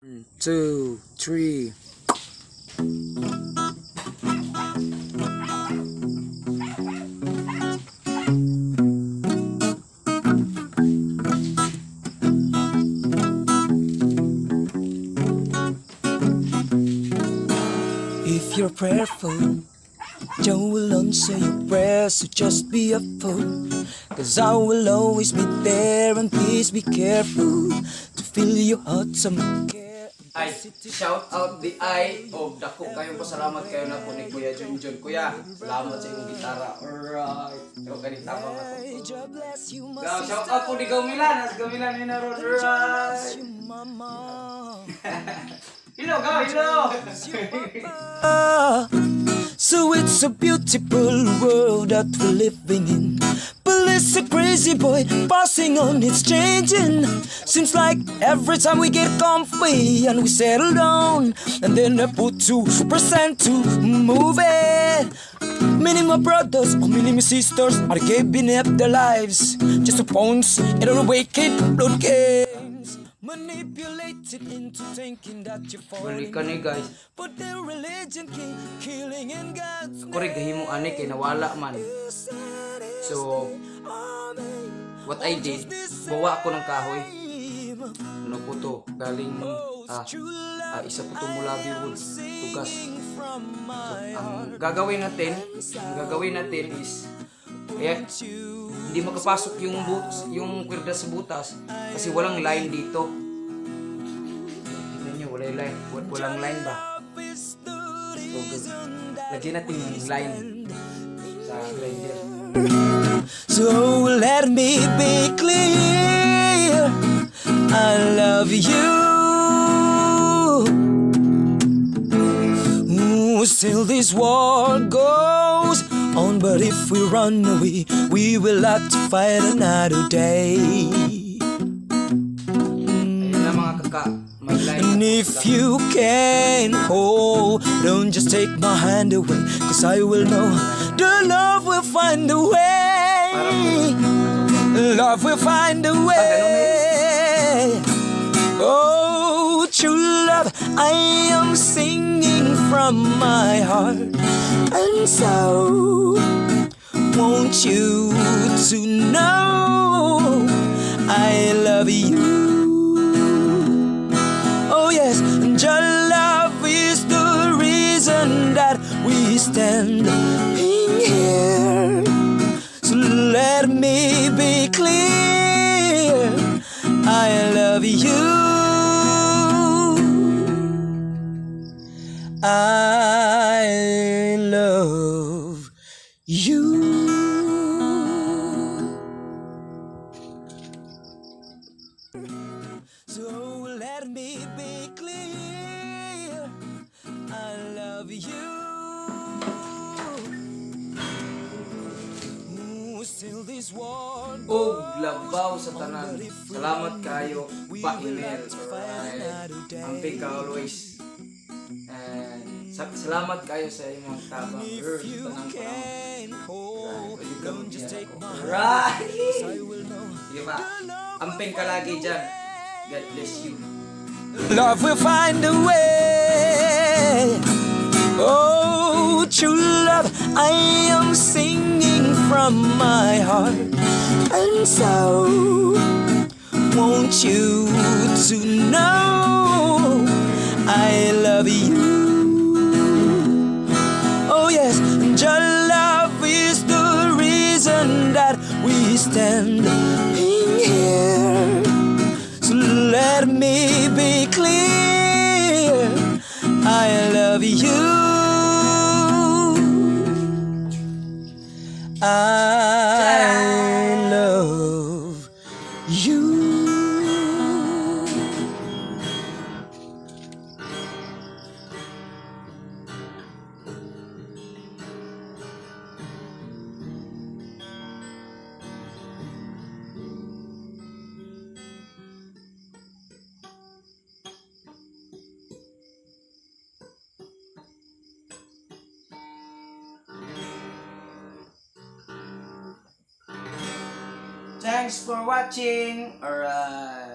2, 3. If you're prayerful, Joe will answer your prayers, so just be a fool. Cause I will always be there, and please be careful to fill your heart some care. Ay, shout out the eye of dako kayong pasalamat kayo na po ni Kuya Junjun. Kuya, salamat sa iyong gitara. Alright. Ikaw ganit tapang ako. Shout out po ni Gamilan. As Gamilan yun na ron. Alright. Hello, go, hello. So it's a beautiful world that we're living in, but it's a crazy boy passing on, it's changing. Seems like every time we get comfy and we settle down, and then they put 2% to move it. Many my brothers or many my sisters are giving up their lives just to pounce in a wicked blood games, manipulated into thinking that you're falling. Balikan ni guys. But their religion killing in God's name. Ako rin gahimo ani kay nawala man. So what I did, bawa ako ng kahoy. Ano po to? Galing isa po to mula wood, tugas. So, ang gagawin natin is hindi makapasok yung kwirda sa butas kasi walang line dito. Tingnan nyo, walang line ba? So, lagyan natin yung line sa grinder. So let me be clear, I love you. Still this war goes on, but if we run away, we will have to fight another day. And if you can hold, don't just take my hand away, cause I will know the love will find a way. Love will find a way. Oh, true love, I am singing from my heart, and so want you to know I love you. Oh yes, and your love is the reason that we stand here. So let me be clear, I love you. I love you. So let me be clear, I love you. Still this war. Oh, labaw sa tanan. Salamat kayo, Pa Emel. Amping ka always. Salamat kayo sa imong tabang. Right! Diba? Amping ka lagi dyan. God bless you. Love will find a way. Oh, true love, I am singing from my heart, and so want you to know I love you. Oh yes, and your love is the reason that we stand here. So let me be clear, I love you. I love you. Thanks for watching. Alright.